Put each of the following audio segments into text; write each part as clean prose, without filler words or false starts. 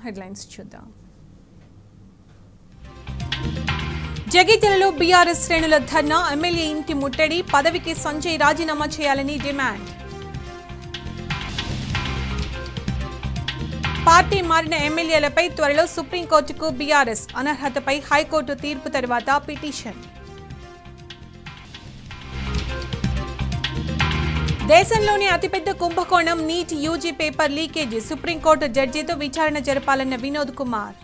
Headlines చూద్దాం. జగిత్యాలలో BRS శ్రేణుల ధర్నా, ఎమ్మెల్యే ఇంటి ముట్టడి, పదవికి సంజయ్ రాజీనామా చేయాలని డిమాండ్. పార్టీ మారిన ఎమ్మెల్యేలపై త్వరలో సుప్రీంకోర్టుకు బీఆర్ఎస్, అనర్హతపై హైకోర్టు తీర్పు తర్వాత పిటిషన్. దేశంలోని అతిపెద్ద కుంభకోణం NEET UG paper leakage, supreme court జడ్జితో విచారణ జరపాలన్న వినోద్ కుమార్.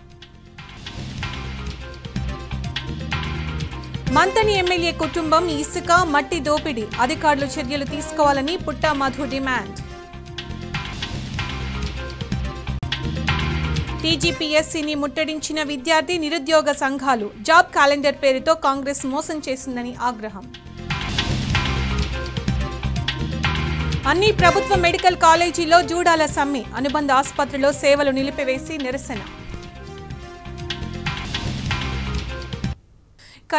మంతని ఎమ్మెల్యే కుటుంబం ఇసుక, మట్టి దోపిడీ, అధికారులు చర్యలు తీసుకోవాలని పుట్టా మధు డిమాండ్. టీజీపీఎస్సీని ముట్టడించిన విద్యార్థి నిరుద్యోగ సంఘాలు, జాబ్ క్యాలెండర్ పేరుతో కాంగ్రెస్ మోసం చేసిందని ఆగ్రహం. అన్ని ప్రభుత్వ మెడికల్ కాలేజీల్లో జూడాల సమ్మె, అనుబంధ ఆసుపత్రిలో సేవలు నిలిపివేసి నిరసన.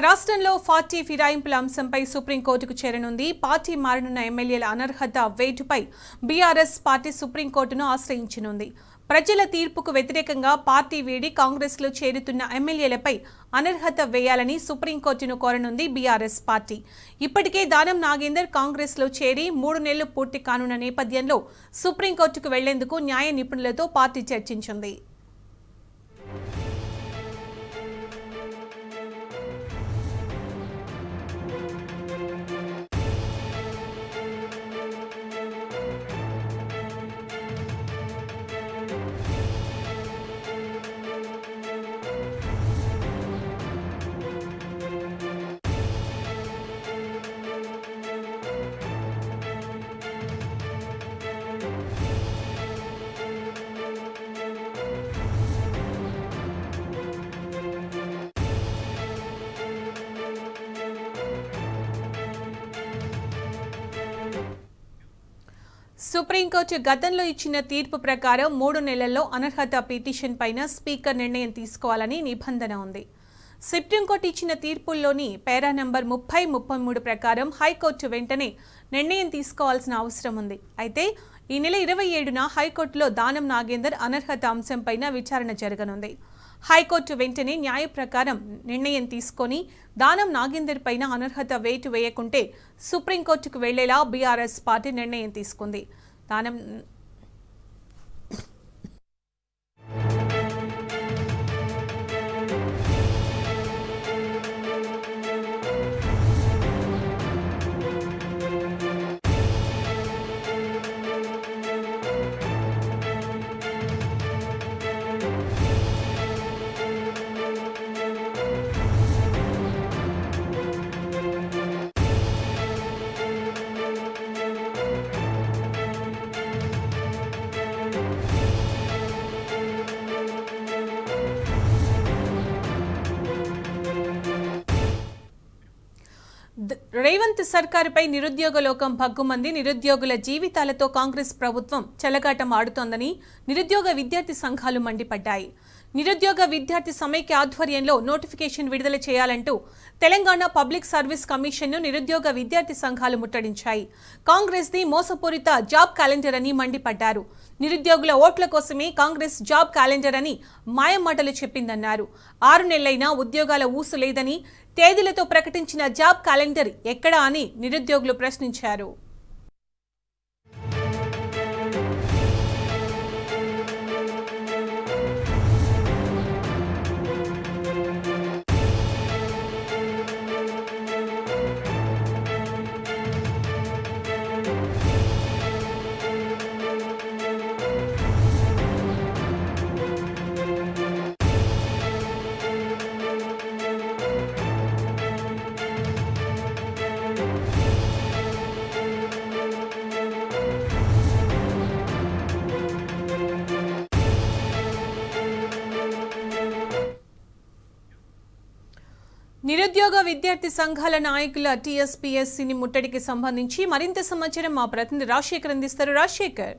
రాష్ట్రంలో పార్టీ ఫిరాయింపుల అంశంపై సుప్రీంకోర్టుకు చేరనుంది. పార్టీ మారనున్న ఎమ్మెల్యేల అనర్హత వేటుపై బీఆర్ఎస్ పార్టీ సుప్రీంకోర్టును ఆశ్రయించనుంది. ప్రజల తీర్పుకు వ్యతిరేకంగా పార్టీ వీడి కాంగ్రెస్లో చేరుతున్న ఎమ్మెల్యేలపై అనర్హత వేయాలని సుప్రీంకోర్టును కోరనుంది బీఆర్ఎస్ పార్టీ. ఇప్పటికే దానం నాగేందర్ కాంగ్రెస్లో చేరి 3 నెలలు పూర్తి కానున్న నేపథ్యంలో సుప్రీంకోర్టుకు వెళ్లేందుకు న్యాయ నిపుణులతో పార్టీ చర్చించింది. సుప్రీంకోర్టు గతంలో ఇచ్చిన తీర్పు ప్రకారం 3 నెలల్లో అనర్హత పిటిషన్ పైన స్పీకర్ నిర్ణయం తీసుకోవాలని నిబంధన ఉంది. సుప్రీంకోర్టు ఇచ్చిన తీర్పుల్లోని పేరా నంబర్ 30, 33 ప్రకారం హైకోర్టు వెంటనే నిర్ణయం తీసుకోవాల్సిన అవసరం ఉంది. అయితే ఈ నెల 27న హైకోర్టులో దానం నాగేందర్ అనర్హత అంశంపైన విచారణ జరగనుంది. హైకోర్టు వెంటనే న్యాయ ప్రకారం నిర్ణయం తీసుకొని దానం నాగేందర్ పైన అనర్హత వేటు వేయకుంటే సుప్రీంకోర్టుకు వెళ్లేలా బీఆర్ఎస్ పార్టీ నిర్ణయం తీసుకుంది. దానం రేవంత్ సర్కారుపై నిరుద్యోగ లోకం భగ్గుమంది. నిరుద్యోగుల జీవితాలతో కాంగ్రెస్ ప్రభుత్వం చెలగాటం ఆడుతోందని నిరుద్యోగ విద్యార్థి సంఘాలు మండిపడ్డాయి. నిరుద్యోగ విద్యార్థి సమైక్య ఆధ్వర్యంలో నోటిఫికేషన్ విడుదల చేయాలంటూ తెలంగాణ పబ్లిక్ సర్వీస్ కమిషన్ను నిరుద్యోగ విద్యార్థి సంఘాలు ముట్టడించాయి. కాంగ్రెస్ది మోసపూరిత జాబ్ క్యాలెండర్ అని మండిపడ్డారు. నిరుద్యోగుల ఓట్ల కోసమే కాంగ్రెస్ జాబ్ క్యాలెండర్ అని మాయమాటలు చెప్పిందన్నారు. 6 నెలలైనా ఉద్యోగాల ఊసు లేదని, తేదీలతో ప్రకటించిన జాబ్ క్యాలెండర్ ఎక్కడా అని నిరుద్యోగులు ప్రశ్నించారు. నిరుద్యోగ విద్యార్థి సంఘాల నాయకుల టీఎస్పీఎస్సీని ముట్టడికి సంబంధించి మరింత సమాచారం మా ప్రతినిధి రాజశేఖర్ అందిస్తారు. రాజశేఖర్.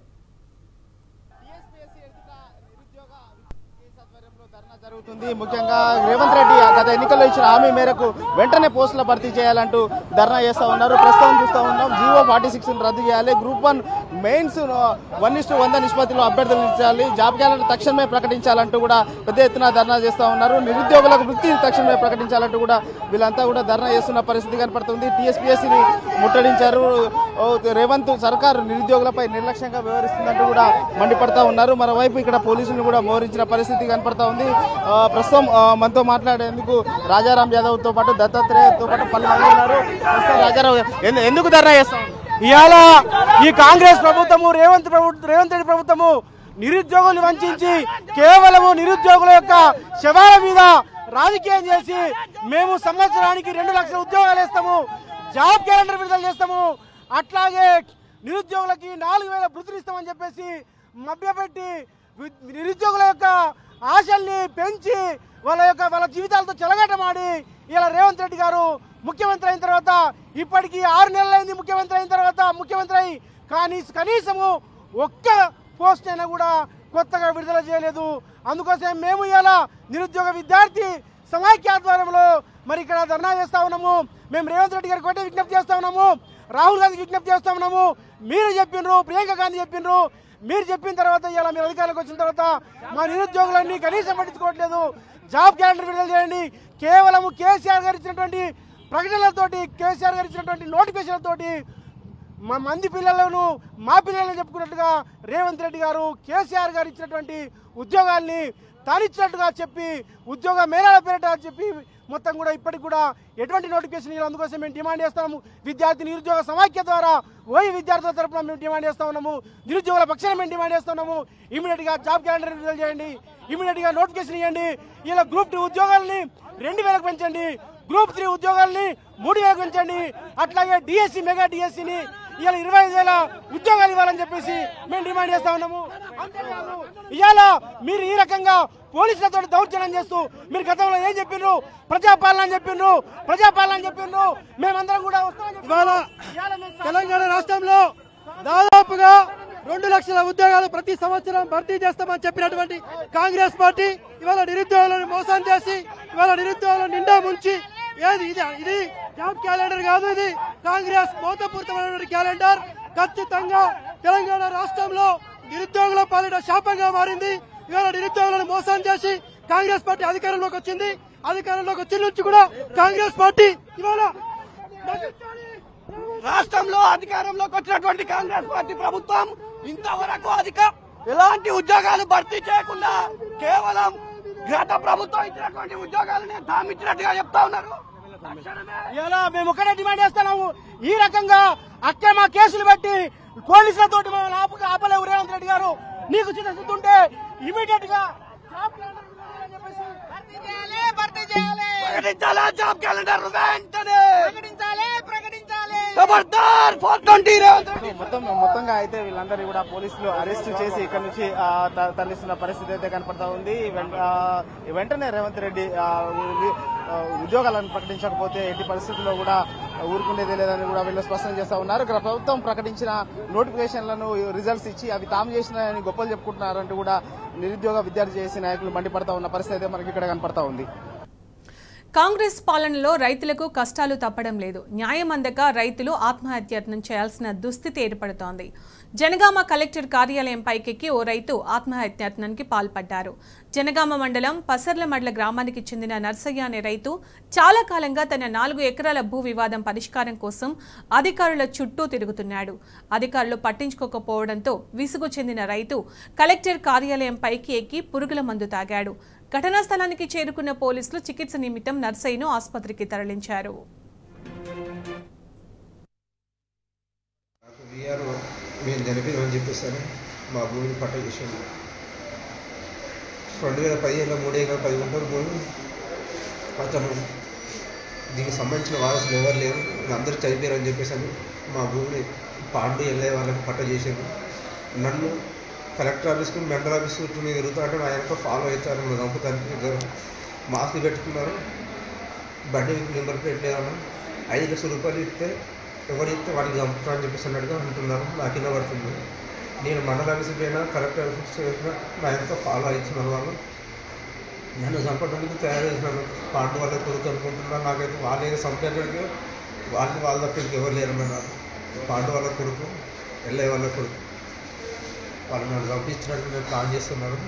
జరుగుతుంది. ముఖ్యంగా రేవంత్ రెడ్డి గత ఎన్నికల్లో ఇచ్చిన హామీ మేరకు వెంటనే పోస్టుల భర్తీ చేయాలంటూ ధర్నా చేస్తా ఉన్నారు. ప్రస్తుతం చూస్తూ ఉన్నాం జీవో 46 రద్దు చేయాలి, గ్రూప్ 1 మెయిన్స్ 1:100 నిష్పత్తిలో అభ్యర్థులు ఇచ్చాలి, జాబ్ క్యాలెండర్ తక్షణమే ప్రకటించాలంటూ కూడా పెద్ద ఎత్తున ధర్నా చేస్తా ఉన్నారు. నిరుద్యోగులకు వృత్తి తక్షణమే ప్రకటించాలంటూ కూడా వీళ్ళంతా కూడా ధర్నా చేస్తున్న పరిస్థితి కనపడుతుంది. టీఎస్పీఎస్సీని ముట్టడించారు. రేవంత్ సర్కారు నిరుద్యోగులపై నిర్లక్ష్యంగా వ్యవహరిస్తుందంటూ కూడా మండిపడతా ఉన్నారు. మరోవైపు ఇక్కడ పోలీసులను కూడా మోహరించిన పరిస్థితి కనపడతా ఉంది. ప్రస్తుతం మనతో మాట్లాడేందుకు రాజారాం యాదవ్ తో పాటు దత్తాత్రేయతో పాటు పలువురు ఉన్నారు. రాజారావు, ఎందుకు ధర్నా చేస్తాం? ఇవాళ ఈ కాంగ్రెస్ ప్రభుత్వము రేవంత్ రెడ్డి ప్రభుత్వము నిరుద్యోగులు వంచి కేవలము నిరుద్యోగుల యొక్క శవాల మీద రాజకీయం చేసి మేము సంవత్సరానికి 2 లక్షల ఉద్యోగాలు ఇస్తాము, జాబ్ క్యాలెండర్ విడుదల చేస్తాము, అట్లాగే నిరుద్యోగులకి 4000 వృత్తులు ఇస్తామని చెప్పేసి మభ్యపెట్టి నిరుద్యోగుల యొక్క ఆశల్ని పెంచి వాళ్ళ జీవితాలతో చెలగాటమాడి ఇలా రేవంత్ రెడ్డి గారు ముఖ్యమంత్రి అయిన తర్వాత ఇప్పటికీ 6 నెలలైంది. ముఖ్యమంత్రి అయిన తర్వాత ముఖ్యమంత్రి అయి కనీసము ఒక్క పోస్ట్ అయినా కూడా కొత్తగా విడుదల చేయలేదు. అందుకోసం మేము ఇలా నిరుద్యోగ విద్యార్థి సమాఖ్య ఆధ్వర్యంలో మరి ఇక్కడ ధర్నా చేస్తా ఉన్నాము. మేము రేవంత్ రెడ్డి గారికి ఒకటే విజ్ఞప్తి చేస్తా ఉన్నాము, రాహుల్ గాంధీకి విజ్ఞప్తి చేస్తా ఉన్నాము. మీరు చెప్పిండ్రు, ప్రియాంక గాంధీ చెప్పిండ్రు, మీరు చెప్పిన తర్వాత ఇలా మీరు అధికారులకు వచ్చిన తర్వాత మా నిరుద్యోగులన్నీ కనీసం పట్టించుకోవట్లేదు. జాబ్ క్యాలెండర్ విడుదల చేయండి. కేవలం కేసీఆర్ గారు ఇచ్చినటువంటి ప్రకటనలతోటి, కేసీఆర్ గారు ఇచ్చినటువంటి నోటిఫికేషన్లతోటి మంది పిల్లలను మా పిల్లలను చెప్పుకున్నట్టుగా రేవంత్ రెడ్డి గారు కేసీఆర్ గారు ఇచ్చినటువంటి ఉద్యోగాల్ని తానిచ్చినట్టుగా చెప్పి ఉద్యోగ మేళాల పేరిట చెప్పి మొత్తం కూడా ఇప్పటికి కూడా ఎటువంటి నోటిఫికేషన్ ఇవ్వాలి. అందుకోసం మేము డిమాండ్ చేస్తాము. విద్యార్థి నిరుద్యోగ సమాఖ్య ద్వారా ఓయి విద్యార్థుల తరఫున మేము డిమాండ్ చేస్తా ఉన్నాము. నిరుద్యోగుల పక్షాన మేము డిమాండ్ చేస్తున్నాము. ఇమీడియట్ గా జాబ్ క్యాలెండర్ విడుదల చేయండి, ఇమీడియట్ గా నోటిఫికేషన్ ఇవ్వండి. ఇలా గ్రూప్ 2 ఉద్యోగాలని 2000కు పెంచండి, గ్రూప్ 3 ఉద్యోగాలని 3000కు పెంచండి. అట్లాగే డిఎస్సి మెగా డిఎస్సిని ఇవాళ 25,000 ఉద్యోగాలు ఇవ్వాలని చెప్పేసి మేము డిమాండ్ చేస్తా ఉన్నాము. అంతేకాదు ఇవాళ మీరు ఈ రకంగా పోలీసులతో దౌర్జన్యం చేస్తూ మీరు గతంలో ఏం చెప్పిండ్రు? ప్రజాపాలన అని చెప్పిండ్రు. మేమందరం కూడా ఇవాళ తెలంగాణ రాష్ట్రంలో దాదాపుగా 2 లక్షల ఉద్యోగాలు ప్రతి సంవత్సరం భర్తీ చేస్తామని చెప్పినటువంటి కాంగ్రెస్ పార్టీ ఇవాళ నిరుద్యోగులను మోసం చేసి ఇవాళ నిరుద్యోగులను నిండా ముంచి ఇది జాబ్ క్యాలెండర్ కాదు, ఇది కాంగ్రెస్ మోసపూరితమైనటువంటి క్యాలెండర్. ఖచ్చితంగా తెలంగాణ రాష్ట్రంలో నిరుద్యోగుల పాలిట శాపంగా మారింది. ఇవాళ నిరుద్యోగులను మోసం చేసి కాంగ్రెస్ పార్టీ అధికారంలోకి వచ్చింది. అధికారంలోకి వచ్చిన నుంచి కూడా కాంగ్రెస్ పార్టీ ఇవాళ రాష్ట్రంలో అధికారంలోకి వచ్చినటువంటి కాంగ్రెస్ పార్టీ ప్రభుత్వం ఇంతవరకు ఎలాంటి ఉద్యోగాలు భర్తీ చేయకుండా కేవలం గత ప్రభుత్వం ఇచ్చినటువంటి ఉద్యోగాలనే దామిచ్చినట్టుగా చెప్తా ఉన్నారు. ఇలా మేము ఒకటే డిమాండ్ చేస్తున్నాము. ఈ రకంగా అక్రమ కేసులు పెట్టి పోలీసులతో ఆపలేవు రేవంత్ రెడ్డి గారు. నీకు చిత్తశుద్ధి ఉంటే ఇమీడియట్ గా జాబ్ క్యాలెండర్ వెంటనే మొత్తంగా అయితే వీళ్ళందరినీ కూడా పోలీసులు అరెస్ట్ చేసి ఇక్కడ నుంచి తరలిస్తున్న పరిస్థితి అయితే కనపడతా ఉంది. వెంటనే రేవంత్ రెడ్డి ఉద్యోగాలను ప్రకటించకపోతే ఎట్టి పరిస్థితుల్లో కూడా ఊరుకునేదే లేదని కూడా వీళ్ళు స్పష్టం చేస్తా ఉన్నారు. ఇక్కడ ప్రభుత్వం ప్రకటించిన నోటిఫికేషన్లను రిజల్ట్స్ ఇచ్చి అవి తాము చేసినాయని గొప్పలు చెప్పుకుంటున్నారంటూ కూడా నిరుద్యోగ విద్యార్థి చేసి నాయకులు మండిపడతా ఉన్న పరిస్థితి అయితే మనకి ఇక్కడ కనపడతా ఉంది. కాంగ్రెస్ పాలనలో రైతులకు కష్టాలు తప్పడం లేదు. న్యాయం అందక రైతులు ఆత్మహత్యయత్నం చేయాల్సిన దుస్థితి ఏర్పడుతోంది. జనగామ కలెక్టర్ కార్యాలయం పైకెక్కి ఓ రైతు ఆత్మహత్యాయత్నానికి పాల్పడ్డారు. జనగామ మండలం పసర్లమడ్ల గ్రామానికి చెందిన నర్సయ్య అనే రైతు చాలా కాలంగా తన 4 ఎకరాల భూ వివాదం పరిష్కారం కోసం అధికారుల చుట్టూ తిరుగుతున్నాడు. అధికారులు పట్టించుకోకపోవడంతో విసుగు చెందిన రైతు కలెక్టర్ కార్యాలయం పైకి ఎక్కి పురుగుల మందు తాగాడు. ఘటనా స్థలానికి చేరుకున్న పోలీసులు చికిత్స నిమిత్తం నర్సయ్యను ఆసుపత్రికి తరలించారు. మేము జరిపిందని చెప్పేసాను. మా భూమిని పట్ట చేసాము. 2015లో 3 ఎకరాలు 10 గుంటలు భూమి అతను దీనికి సంబంధించిన వారసులు ఎవరు లేరు, అందరూ చనిపోయారని చెప్పేసాను. మా భూమిని పాండు వెళ్ళే వాళ్ళకి పట్ట చేశారు. నన్ను కలెక్టర్ ఆఫీస్కి మండల ఆఫీస్ చుట్టూ మీద తిరుగుతూ అంటే మా వెనక ఫాలో అవుతారు. మా చంపుతానికి మాస్క్ పెట్టుకున్నారు, బండి నెంబర్ ప్లేట్ లేదన్నా. 5 లక్షల రూపాయలు ఇస్తే ఎవరు ఇస్తే వాడికి చంపుతా అని చెప్పేసి అన్నట్టుగా అంటున్నారు. నాకు కింద పడుతుంది. నేను మండల ఆఫీస్కి పోయినా కలెక్టర్ ఆఫీస్కి పోయినా మా వెనక ఫాలో అవుతున్నారు వాళ్ళు. నన్ను చంపడానికి తయారు చేసినాను. పాండు వాళ్ళ కొడుకు అనుకుంటున్నాను. నాకైతే వాళ్ళే చంపేటడికి వాళ్ళ తప్ప ఇంకెవరు లేరన్నారు. పాండు వాళ్ళ కొడుకు, ఎల్లయ్య వాళ్ళ కొడుకు, వాళ్ళు నన్ను చంపించినట్టు నేను ప్లాన్ చేస్తున్నాను.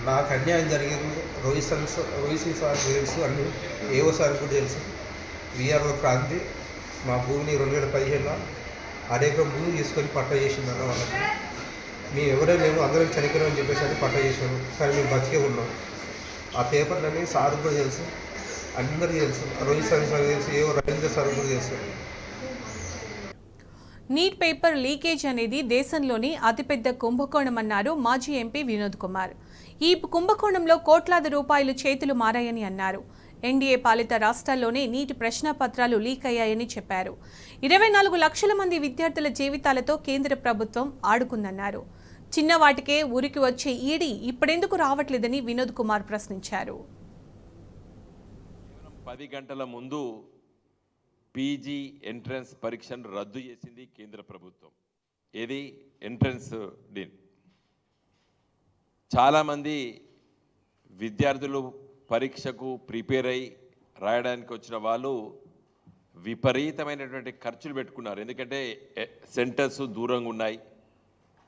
నాకు అన్యాయం జరిగింది. రోహిత్ సార్ తెలుసు, అన్ని ఏవో సార్ కూడా తెలుసు. విఆర్ఓ క్రాంతి మా భూమిని 2015లో అనేక భూమి తీసుకొని పట్ట చేసిందన్న వాళ్ళకి. మేము ఎవరైనా మేము అందరం చనిపోయామని చెప్పేసి అని పట్ట చేసాము. కానీ మేము బతికే ఉన్నాం. ఆ పేపర్లన్నీ సార్ కూడా తెలుసు, అందరికీ తెలుసు. రోహిత్ సార్ తెలుసు, ఏవో రవీంద్ర సార్ కూడా తెలుసు. నీట్ పేపర్ లీకేజ్ అనేది దేశంలోని అతిపెద్ద కుంభకోణమన్నారు మాజీ ఎంపీ వినోద్ కుమార్. ఈ కుంభకోణంలో కోట్లాది రూపాయలు చేతులు మారాయని అన్నారు. ఎన్డీఏ పాలిత రాష్ట్రాల్లోనే నీటి ప్రశ్నపత్రాలు లీక్ అయ్యాయని చెప్పారు. 24 లక్షల మంది విద్యార్థుల జీవితాలతో కేంద్ర ప్రభుత్వం ఆడుకుందన్నారు. చిన్నవాటికే ఊరికి వచ్చే ఈడీ ఇప్పుడెందుకు రావట్లేదని వినోద్ కుమార్ ప్రశ్నించారు. 10 గంటల ముందు పీజీ ఎంట్రన్స్ పరీక్షను రద్దు చేసింది కేంద్ర ప్రభుత్వం. ఏది ఎంట్రన్స్ డీన్. చాలామంది విద్యార్థులు పరీక్షకు ప్రిపేర్ అయి రాయడానికి వచ్చిన వాళ్ళు విపరీతమైనటువంటి ఖర్చులు పెట్టుకున్నారు. ఎందుకంటే సెంటర్స్ దూరంగా ఉన్నాయి,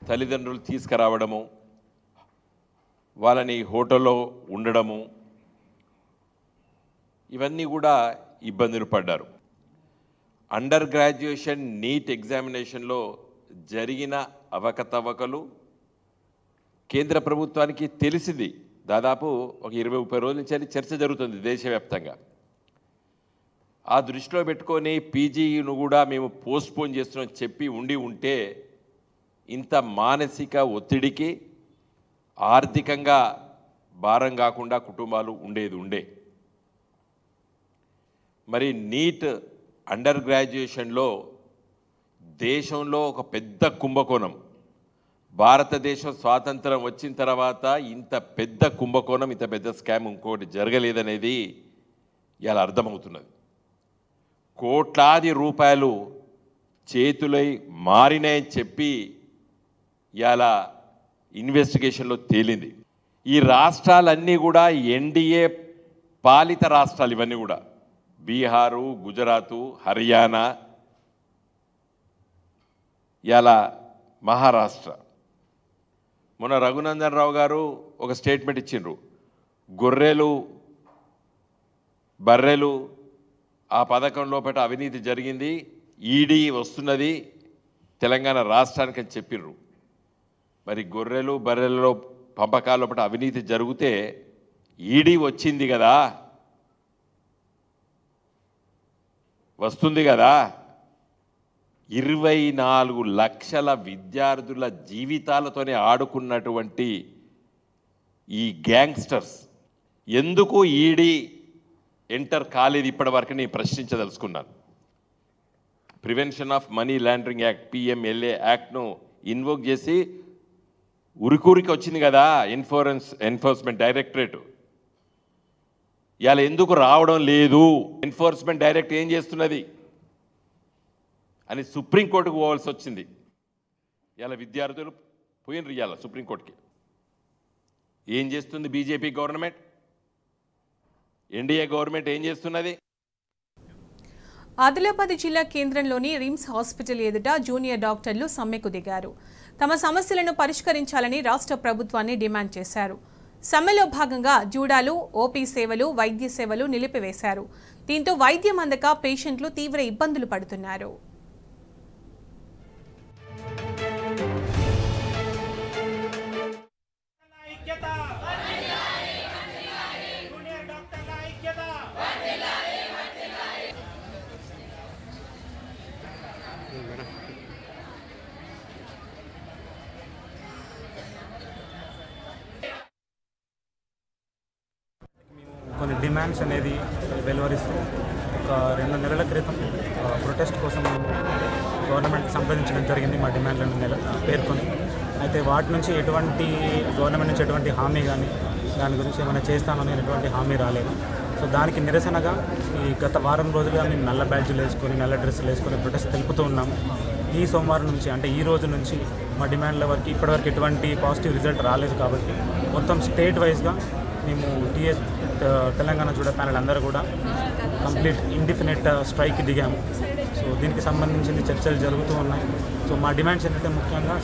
తల్లిదండ్రులు తీసుకురావడము, వాళ్ళని హోటల్లో ఉండడము, ఇవన్నీ కూడా ఇబ్బందులు పడ్డారు. అండర్ గ్రాడ్యుయేషన్ నీట్ ఎగ్జామినేషన్లో జరిగిన అవకతవకలు కేంద్ర ప్రభుత్వానికి తెలిసింది. దాదాపు ఒక 20-30 రోజుల నుంచి చర్చ జరుగుతుంది దేశవ్యాప్తంగా. ఆ దృష్టిలో పెట్టుకొని పీజీను కూడా మేము పోస్ట్పోన్ చేస్తున్నాం చెప్పి ఉంటే ఇంత మానసిక ఒత్తిడికి ఆర్థికంగా భారం కాకుండా కుటుంబాలు ఉండే. మరి నీట్ అండర్ గ్రాడ్యుయేషన్లో దేశంలో ఒక పెద్ద కుంభకోణం. భారతదేశం స్వాతంత్రం వచ్చిన తర్వాత ఇంత పెద్ద కుంభకోణం, ఇంత పెద్ద స్కామ్ ఇంకోటి జరగలేదనేది ఇలా అర్థమవుతున్నది. కోట్లాది రూపాయలు చేతులై మారినాయని చెప్పి ఇలా ఇన్వెస్టిగేషన్లో తేలింది. ఈ రాష్ట్రాలన్నీ కూడా ఎన్డీఏ పాలిత రాష్ట్రాలు. ఇవన్నీ కూడా బీహారు, గుజరాతు, హర్యానా, ఇలా మహారాష్ట్ర. మొన్న రఘునందన్ రావు గారు ఒక స్టేట్మెంట్ ఇచ్చిండ్రు. గొర్రెలు బర్రెలు ఆ పథకం లోపల అవినీతి జరిగింది, ఈడీ వస్తున్నది తెలంగాణ రాష్ట్రానికి అని చెప్పిర్రు. మరి గొర్రెలు బర్రెలలో పంపకాల లోపల అవినీతి జరిగితే ఈడీ వచ్చింది కదా, వస్తుంది కదా. 24 లక్షల విద్యార్థుల జీవితాలతోనే ఆడుకున్నటువంటి ఈ గ్యాంగ్స్టర్స్ ఎందుకు ఈడీ ఎంటర్ కాలేదు ఇప్పటివరకు నేను ప్రశ్నించదలుచుకున్నాను. Prevention of money laundering act PMLA యాక్ట్ను ఇన్వోక్ చేసి ఉరికూరికి వచ్చింది కదా ఎన్ఫోర్స్మెంట్ డైరెక్టరేట్. ఇవాళ ఎందుకు రావడం లేదు? ఎన్ఫోర్స్మెంట్ డైరెక్ట్ ఏం చేస్తున్నది అని సుప్రీంకోర్టుకు పోవాల్సి వచ్చింది. ఇవాళ విద్యార్థులు పోయినరు ఇవాళ సుప్రీంకోర్టుకి. ఏం చేస్తుంది బీజేపీ గవర్నమెంట్? ఎన్డీఏ గవర్నమెంట్ ఏం చేస్తున్నది? ఆదిలాబాద్ జిల్లా కేంద్రంలోని రిమ్స్ హాస్పిటల్ ఎదుట జూనియర్ డాక్టర్లు సమ్మెకు దిగారు. తమ సమస్యలను పరిష్కరించాలని రాష్ట్ర ప్రభుత్వాన్ని డిమాండ్ చేశారు. సమ్మెలో భాగంగా జూడాలు, ఓపీ సేవలు, వైద్య సేవలు నిలిపివేశారు. దీంతో వైద్యం అందక పేషెంట్లు తీవ్ర ఇబ్బందులు పడుతున్నారు. కొన్ని డిమాండ్స్ అనేది వెలువరిస్తూ ఒక 2 నెలల క్రితం ప్రొటెస్ట్ కోసం గవర్నమెంట్ సంప్రదించడం జరిగింది. మా డిమాండ్లను పేర్కొని అయితే వాటి నుంచి గవర్నమెంట్ నుంచి ఎటువంటి హామీ కానీ దాని గురించి ఏమైనా చేస్తానని ఎటువంటి హామీ రాలేదు. సో దానికి నిరసనగా ఈ గత వారం రోజులుగా మేము నల్ల బ్యాడ్జీలు వేసుకొని నల్ల డ్రెస్సులు వేసుకొని ప్రొటెస్ట్ తెలుపుతూ ఉన్నాము. ఈ సోమవారం నుంచి అంటే ఈ రోజు నుంచి మా డిమాండ్ల వరకు ఇప్పటివరకు ఎటువంటి పాజిటివ్ రిజల్ట్ రాలేదు. కాబట్టి మొత్తం స్టేట్ వైజ్గా మేము టీఎస్ తెలంగాణ చూడ ప్యానెల్ అందరూ కూడా కంప్లీట్ ఇండిఫినిట్ స్ట్రైక్ దిగాము. సో దీనికి సంబంధించిన చర్చలు జరుగుతూ ఉన్నాయి. సో మా డిమాండ్స్ ఏంటంటే ముఖ్యంగా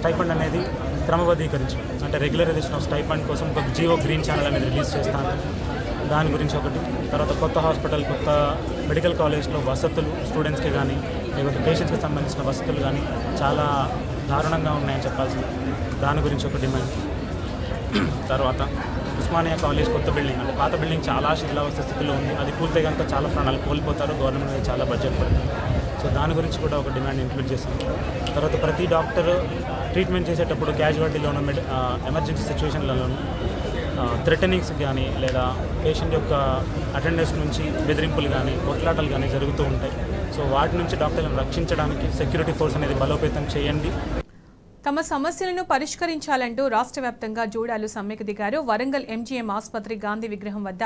స్టైఫండ్ అనేది క్రమబద్ధీకరించు, అంటే రెగ్యులరైజేషన్ ఆఫ్ స్టైఫండ్ కోసం ఒక జియో గ్రీన్ ఛానల్ అనేది రిలీజ్ చేస్తాను, దాని గురించి ఒకటి. తర్వాత కొత్త హాస్పిటల్, కొత్త మెడికల్ కాలేజ్లో వసతులు స్టూడెంట్స్కి కానీ లేకపోతే పేషెంట్స్కి సంబంధించిన వసతులు కానీ చాలా దారుణంగా ఉన్నాయని చెప్పాల్సింది, దాని గురించి ఒక డిమాండ్. తర్వాత ఉస్మానియా కాలేజ్ కొత్త బిల్డింగ్, అంటే పాత బిల్డింగ్ చాలా శిథిలావస్థ స్థితిలో ఉంది, అది కూలితే కనుక చాలా ప్రాణాలు కోల్పోతారు, గవర్నమెంట్ మీద చాలా బడ్జెట్ పడుతుంది. సో దాని గురించి కూడా ఒక డిమాండ్ ఇంక్లూడ్ చేశాం. తర్వాత ప్రతి డాక్టర్ ట్రీట్మెంట్ చేసేటప్పుడు క్యాజువాలిటీలోనూ ఎమర్జెన్సీ సిచ్యువేషన్లలోనూ థ్రెటనింగ్స్ కానీ లేదా పేషెంట్ యొక్క అటెండెన్స్ నుంచి బెదిరింపులు కానీ కొట్లాటలు కానీ జరుగుతూ ఉంటాయి. సో వాటి నుంచి డాక్టర్లను రక్షించడానికి సెక్యూరిటీ ఫోర్స్ అనేది బలోపేతం చేయండి. తమ సమస్యలను పరిష్కరించాలంటూ రాష్ట్ర వ్యాప్తంగా జూడాలు సమ్మెకు దిగారు. వరంగల్ ఎంజీఎం ఆసుపత్రి గాంధీ విగ్రహం వద్ద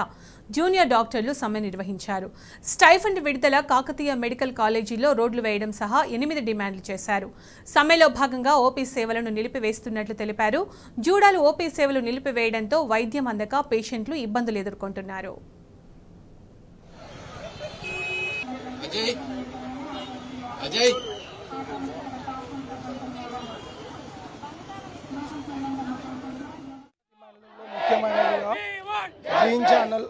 జూనియర్ డాక్టర్లు సమ్మె నిర్వహించారు. స్టైఫండ్ విడుదల, కాకతీయ మెడికల్ కాలేజీలో రోడ్లు వేయడం సహా 8 డిమాండ్లు చేశారు. సమ్మెలో భాగంగా ఓపీ సేవలను నిలిపివేస్తున్నట్లు తెలిపారు. జూడాలు ఓపీ సేవలు నిలిపివేయడంతో వైద్యం అందక పేషెంట్లు ఇబ్బందులు ఎదుర్కొంటున్నారు. ముఖ్యమైనదిగా green channel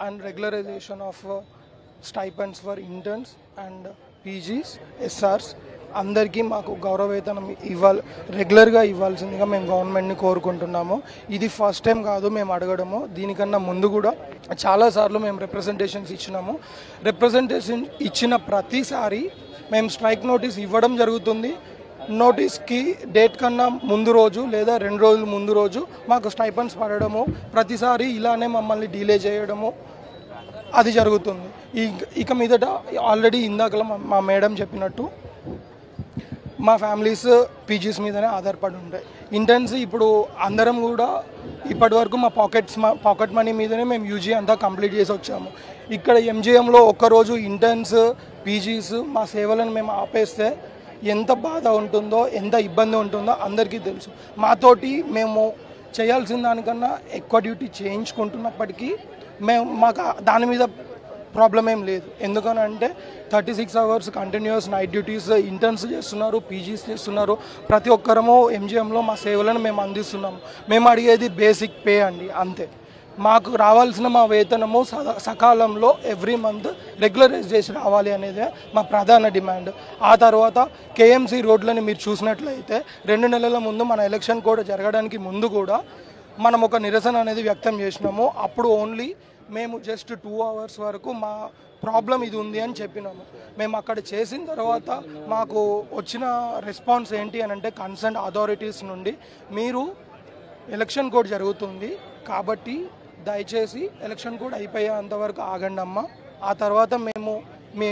and regularization of stipends for interns and PGs, SRs అందరికీ మాకు గౌరవవేతనం రెగ్యులర్గా ఇవ్వాల్సిందిగా మేము గవర్నమెంట్ని కోరుకుంటున్నాము. ఇది ఫస్ట్ టైం కాదు మేము అడగడము, దీనికన్నా ముందు కూడా చాలాసార్లు మేము రిప్రజెంటేషన్స్ ఇచ్చినాము. రిప్రజెంటేషన్ ఇచ్చిన ప్రతిసారి మేము స్ట్రైక్ నోటీస్ ఇవ్వడం జరుగుతుంది. నోటీస్కి డేట్ కన్నా ముందు రోజు లేదా 2 రోజుల ముందు రోజు మాకు స్టైపెండ్స్ పడడము, ప్రతిసారి ఇలానే మమ్మల్ని డిలే చేయడము అది జరుగుతుంది. ఇక మీదట ఆల్రెడీ ఇందాకలా మా మేడం చెప్పినట్టు మా ఫ్యామిలీస్ పీజీస్ మీదనే ఆధారపడి ఉంటాయి. ఇంటర్న్స్ ఇప్పుడు అందరం కూడా ఇప్పటి వరకు మా పాకెట్ మనీ మీదనే మేము యూజీ అంతా కంప్లీట్ చేసి వచ్చాము. ఇక్కడ ఎంజీఎంలో ఒక్కరోజు ఇంటర్న్స్ పీజీస్ మా సేవలను మేము ఆపేస్తే ఎంత బాధ ఉంటుందో, ఎంత ఇబ్బంది ఉంటుందో అందరికీ తెలుసు. మాతోటి మేము చేయాల్సిన దానికన్నా ఎక్కువ డ్యూటీ చేయించుకుంటున్నప్పటికీ మాకు దాని మీద ప్రాబ్లం ఏం లేదు. ఎందుకనంటే 36 hours continuous night duties interns చేస్తున్నారు, పీజీస్ చేస్తున్నారు. ప్రతి ఒక్కరము ఎంజీఎంలో మా సేవలను మేము అందిస్తున్నాము. మేము అడిగేది బేసిక్ పే అండి, అంతే. మాకు రావాల్సిన మా వేతనము సకాలంలో ఎవ్రీ మంత్ రెగ్యులరైజ్ చేసి రావాలి అనేదే మా ప్రధాన డిమాండ్. ఆ తర్వాత కేఎంసీ రోడ్లని మీరు చూసినట్లయితే 2 నెలల ముందు మన ఎలక్షన్ కూడా జరగడానికి ముందు కూడా మనం ఒక నిరసన అనేది వ్యక్తం చేసినాము. అప్పుడు ఓన్లీ మేము జస్ట్ 2 hours వరకు మా ప్రాబ్లం ఇది ఉంది అని చెప్పినాము. మేము అక్కడ చేసిన తర్వాత మాకు వచ్చిన రెస్పాన్స్ ఏంటి అని అంటే కన్సర్న్ అథారిటీస్ నుండి మీరు ఎలక్షన్ కోడ్ జరుగుతుంది కాబట్టి దయచేసి ఎలక్షన్ కోడ్ అయిపోయేంతవరకు ఆగండి అమ్మ, ఆ తర్వాత మేము మీ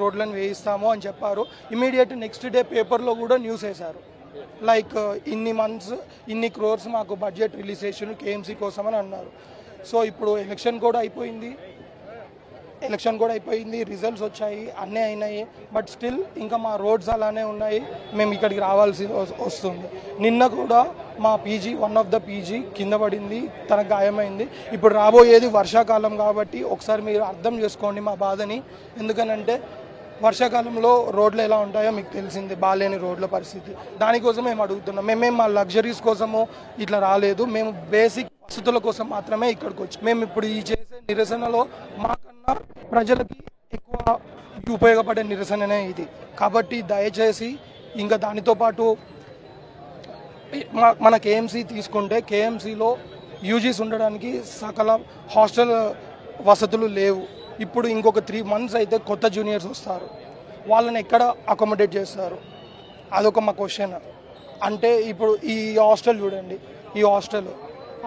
రోడ్లను వేయిస్తాము అని చెప్పారు. ఇమీడియట్ నెక్స్ట్ డే పేపర్లో కూడా న్యూస్ వేశారు, లైక్ ఇన్ని మంత్స్ ఇన్ని క్రోర్స్ మాకు బడ్జెట్ రిలీజ్ చేసిన కేఎంసీ కోసం అని అన్నారు. సో ఇప్పుడు ఎలక్షన్ కూడా అయిపోయింది, రిజల్ట్స్ వచ్చాయి, అన్నీ అయినాయి. బట్ స్టిల్ ఇంకా మా రోడ్స్ అలానే ఉన్నాయి, మేము ఇక్కడికి రావాల్సి వస్తుంది. నిన్న కూడా మా PG, one of the PG కింద పడింది, తనకు గాయమైంది. ఇప్పుడు రాబోయేది వర్షాకాలం కాబట్టి ఒకసారి మీరు అర్థం చేసుకోండి మా బాధని. ఎందుకనంటే వర్షాకాలంలో రోడ్లు ఎలా ఉంటాయో మీకు తెలిసింది, బాలేని రోడ్ల పరిస్థితి. దానికోసం మేము అడుగుతున్నాం. మేమేం మా లగ్జరీస్ కోసము ఇట్లా రాలేదు, మేము బేసిక్ వసతుల కోసం మాత్రమే ఇక్కడికి వచ్చి మేము ఇప్పుడు ఈ చేసే నిరసనలో మాకన్నా ప్రజలకి ఎక్కువ ఉపయోగపడే నిరసననే ఇది. కాబట్టి దయచేసి ఇంకా దానితో పాటు మన కేఎంసీ తీసుకుంటే కేఎంసీలో యూజీస్ ఉండడానికి సకల హాస్టల్ వసతులు లేవు. ఇప్పుడు ఇంకొక 3 months అయితే కొత్త జూనియర్స్ వస్తారు, వాళ్ళని ఎక్కడ అకామిడేట్ చేస్తారు? అదొక మా క్వశ్చన్. అంటే ఇప్పుడు ఈ హాస్టల్ చూడండి,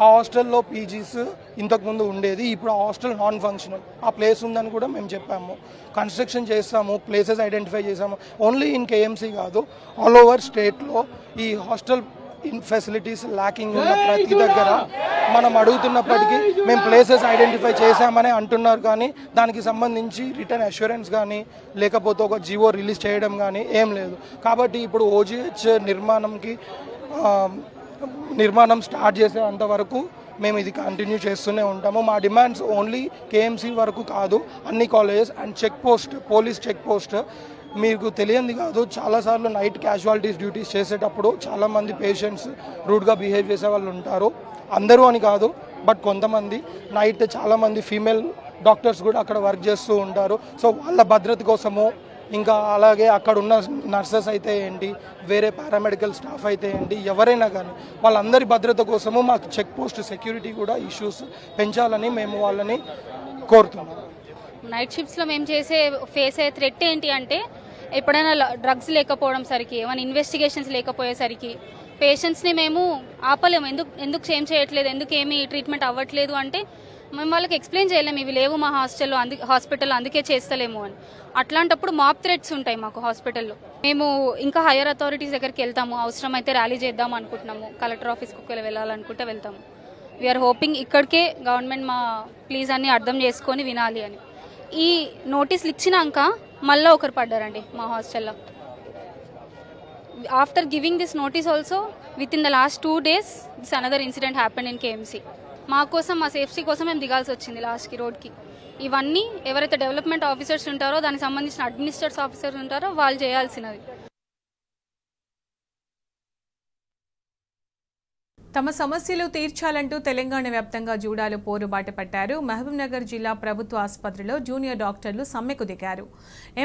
ఆ హాస్టల్లో పీజీస్ ఇంతకుముందు ఉండేది, ఇప్పుడు ఆ హాస్టల్ నాన్ ఫంక్షనల్. ఆ ప్లేస్ ఉందని కూడా మేము చెప్పాము, కన్స్ట్రక్షన్ చేస్తాము, ప్లేసెస్ ఐడెంటిఫై చేసాము. ఓన్లీ ఇన్ కేఎంసీ కాదు, ఆల్ ఓవర్ స్టేట్లో ఈ హాస్టల్ ఫెసిలిటీస్ ల్యాకింగ్ ఉన్న ప్రతి దగ్గర మనం అడుగుతున్నప్పటికీ మేము ప్లేసెస్ ఐడెంటిఫై చేశామని అంటున్నారు, కానీ దానికి సంబంధించి రిటర్న్ అష్యూరెన్స్ కానీ లేకపోతే ఒక జీవో రిలీజ్ చేయడం కానీ ఏం లేదు. కాబట్టి ఇప్పుడు ఓజీహెచ్ నిర్మాణం స్టార్ట్ చేసేంత వరకు మేము ఇది కంటిన్యూ చేస్తూనే ఉంటాము. మా డిమాండ్స్ ఓన్లీ కేఎంసీ వరకు కాదు, అన్ని colleges and check post, police check post. మీకు తెలియంది కాదు, చాలాసార్లు నైట్ క్యాజువాలిటీస్ డ్యూటీస్ చేసేటప్పుడు చాలామంది పేషెంట్స్ రూడ్గా బిహేవ్ చేసే వాళ్ళు ఉంటారు. అందరూ అని కాదు, బట్ కొంతమంది నైట్ చాలామంది ఫీమేల్ డాక్టర్స్ కూడా అక్కడ వర్క్ చేస్తూ ఉంటారు. సో వాళ్ళ భద్రత కోసము, ఇంకా అలాగే అక్కడ ఉన్న నర్సెస్ అయితే ఏంటి, వేరే పారామెడికల్ స్టాఫ్ అయితే ఏంటి, ఎవరైనా కానీ వాళ్ళందరి భద్రత కోసము మాకు చెక్ పోస్ట్ సెక్యూరిటీ కూడా ఇష్యూస్ పెంచాలని మేము వాళ్ళని కోరుతున్నాం. నైట్ షిఫ్ట్స్లో మేము ఫేస్ అయ్యే థ్రెట్ ఏంటి అంటే, ఎప్పుడైనా డ్రగ్స్ లేకపోవడం సరికి, ఏమైనా ఇన్వెస్టిగేషన్స్ లేకపోయేసరికి పేషెంట్స్ని మేము ఆపలేము. ఎందుకు ఏం చేయట్లేదు, ఎందుకు ఏమీ ట్రీట్మెంట్ అవ్వట్లేదు అంటే మేము వాళ్ళకి ఎక్స్ప్లెయిన్ చేయలేము, ఇవి లేవు మా హాస్పిటల్లో అందుకే చేస్తలేము అని. అట్లాంటప్పుడు మాప్ థ్రెట్స్ ఉంటాయి మాకు హాస్పిటల్లో. మేము ఇంకా హైయర్ అథారిటీస్ దగ్గరికి వెళ్తాము, అవసరమైతే ర్యాలీ చేద్దాం అనుకుంటున్నాము, కలెక్టర్ ఆఫీస్కి వెళ్ళాలనుకుంటే వెళ్తాము. వీఆర్ హోపింగ్ ఇక్కడికే గవర్నమెంట్ మా ప్లీజ్ అన్ని అర్థం చేసుకొని వినాలి అని. ఈ నోటీసులు ఇచ్చినాక మళ్ళీ ఒకరు పడ్డారండి మా హాస్టల్లో. After giving this notice also with in the last 2 days this another incident happened in KMC. మా కోసం, మా సేఫ్టీ కోసం మేము దిగాల్సి వచ్చింది లాస్ట్కి రోడ్కి. ఇవన్నీ ఎవరైతే డెవలప్మెంట్ ఆఫీసర్స్ ఉంటారో, దానికి సంబంధించిన అడ్మినిస్ట్రేటివ్ ఆఫీసర్స్ ఉంటారో వాళ్ళు చేయాల్సినది. తమ సమస్యలు తీర్చాలంటూ తెలంగాణ వ్యాప్తంగా జూడాలు పోరుబాట పట్టారు. మహబూబ్నగర్ జిల్లా ప్రభుత్వ ఆసుపత్రిలో జూనియర్ డాక్టర్లు సమ్మెకు దిగారు.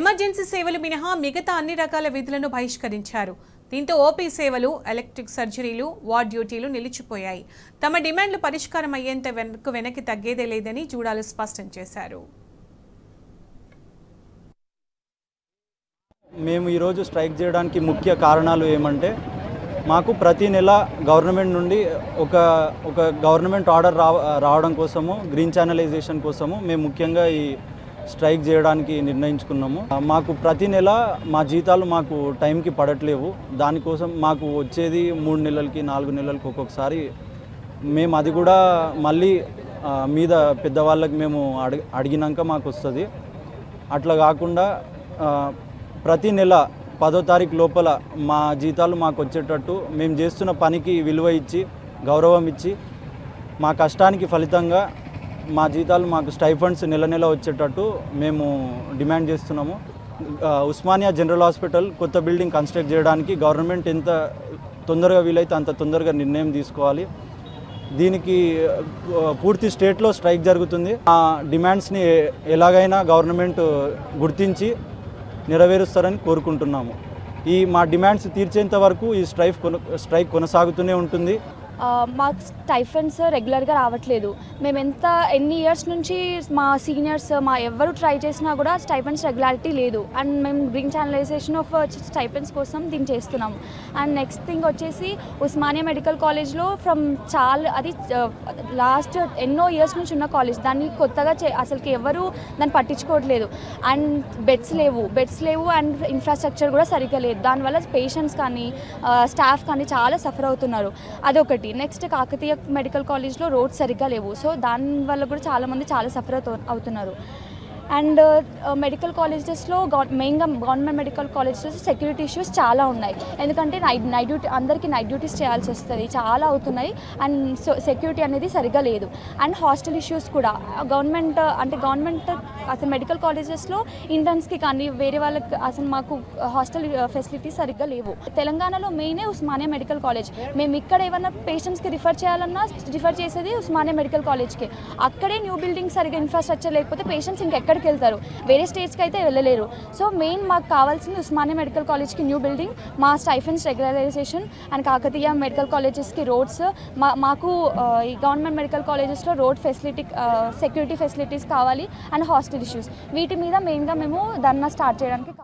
ఎమర్జెన్సీ సేవలు మినహా మిగతా అన్ని రకాల విధులను బహిష్కరించారు. దీంతో ఓపీ సేవలు, ఎలక్ట్రిక్ సర్జరీలు, వార్డ్ డ్యూటీలు నిలిచిపోయాయి. తమ డిమాండ్లు పరిష్కారం అయ్యేంత వెనక్కి తగ్గేదే లేదని జూడాలు స్పష్టం చేశారు. మేము ఈరోజు స్ట్రైక్ చేయడానికి ముఖ్య కారణాలు ఏమంటే, మాకు ప్రతి నెల గవర్నమెంట్ నుండి ఒక గవర్నమెంట్ ఆర్డర్ రావడం కోసము, గ్రీన్ ఛానలైజేషన్ కోసము మేము ముఖ్యంగా ఈ స్ట్రైక్ చేయడానికి నిర్ణయించుకున్నాము. మాకు ప్రతి నెల మా జీతాలు మాకు టైంకి పడట్లేవు. దానికోసం మాకు వచ్చేది 3 నెలలకి 4 నెలలకి ఒక్కొక్కసారి. మేము అది కూడా మళ్ళీ మీద పెద్దవాళ్ళకి మేము అడిగినాక మాకు వస్తుంది. అట్లా కాకుండా ప్రతి నెల 10వ తారీఖు లోపల మా జీతాలు మాకు వచ్చేటట్టు, మేము చేస్తున్న పనికి విలువ ఇచ్చి, గౌరవం ఇచ్చి, మా కష్టానికి ఫలితంగా మా జీతాలు మాకు స్టైఫండ్స్ నెల వచ్చేటట్టు మేము డిమాండ్ చేస్తున్నాము. ఉస్మానియా జనరల్ హాస్పిటల్ కొత్త బిల్డింగ్ కన్స్ట్రక్ట్ చేయడానికి గవర్నమెంట్ ఎంత తొందరగా వీలైతే అంత తొందరగా నిర్ణయం తీసుకోవాలి. దీనికి పూర్తి స్టేట్లో స్ట్రైక్ జరుగుతుంది. ఆ డిమాండ్స్ని ఎలాగైనా గవర్నమెంట్ గుర్తించి నెరవేరుస్తారని కోరుకుంటున్నాము. మా డిమాండ్స్ తీర్చేంత వరకు ఈ స్ట్రైక్ కొనసాగుతూనే ఉంటుంది. మాకు స్టైఫండ్స్ రెగ్యులర్గా రావట్లేదు. మేము ఎన్ని ఇయర్స్ నుంచి మా సీనియర్స్ ఎవరు ట్రై చేసినా కూడా స్టైఫండ్స్ రెగ్యులారిటీ లేదు. అండ్ మేము గ్రీన్ ఛానలైజేషన్ ఆఫ్ స్టైఫండ్స్ కోసం దీన్ని చేస్తున్నాము. అండ్ నెక్స్ట్ థింగ్ వచ్చేసి, ఉస్మానియా మెడికల్ కాలేజ్లో అది లాస్ట్ ఎన్నో ఇయర్స్ నుంచి ఉన్న కాలేజ్, దాన్ని కొత్తగా అసలుకి ఎవరు దాన్ని పట్టించుకోవట్లేదు. అండ్ బెడ్స్ లేవు అండ్ ఇన్ఫ్రాస్ట్రక్చర్ కూడా సరిగ్గా లేదు. దానివల్ల పేషెంట్స్ కానీ స్టాఫ్ కానీ చాలా సఫర్ అవుతున్నారు. అదొకటి. నెక్స్ట్ కాకతీయ మెడికల్ కాలేజ్లో రోడ్స్ సరిగ్గా లేవు. సో దానివల్ల కూడా చాలామంది చాలా సఫర్ అవుతున్నారు. అండ్ మెడికల్ కాలేజెస్లో మెయిన్గా గవర్నమెంట్ మెడికల్ కాలేజెస్లో సెక్యూరిటీ ఇష్యూస్ చాలా ఉన్నాయి. ఎందుకంటే నైట్ డ్యూటీ అందరికీ నైట్ డ్యూటీస్ చేయాల్సి వస్తుంది, చాలా అవుతున్నాయి. అండ్ సెక్యూరిటీ అనేది సరిగ్గా లేదు. అండ్ హాస్టల్ ఇష్యూస్ కూడా గవర్నమెంట్ అసలు మెడికల్ కాలేజెస్లో ఇంటర్న్స్కి కానీ వేరే వాళ్ళకి అసలు మాకు హాస్టల్ ఫెసిలిటీస్ సరిగ్గా లేవు. తెలంగాణలో మెయినే ఉస్మానియా మెడికల్ కాలేజ్. మేము ఇక్కడ ఏమన్నా పేషెంట్స్కి రిఫర్ చేయాలన్నా రిఫర్ చేసేది ఉస్మానియా మెడికల్ కాలేజ్కి. అక్కడే న్యూ బిల్డింగ్ సరిగ్గా ఇన్ఫ్రాస్ట్రక్చర్ లేకపోతే పేషెంట్స్ ఇంకెక్కడికి వెళ్తారు, వేరే స్టేట్స్కి అయితే వెళ్ళలేరు. సో మెయిన్ మాకు కావాల్సింది ఉస్మానియా మెడికల్ కాలేజ్కి న్యూ బిల్డింగ్, మా stipends regularization and Kakatiya medical కాలేజెస్కి రోడ్స్. మాకు ఈ గవర్నమెంట్ మెడికల్ కాలేజెస్లో రోడ్ ఫెసిలిటీ, సెక్యూరిటీ ఫెసిలిటీస్ కావాలి అండ్ హాస్టల్ ఇష్యూస్. వీటి మీద మెయిన్గా మేము ధర్నా స్టార్ట్ చేయడానికి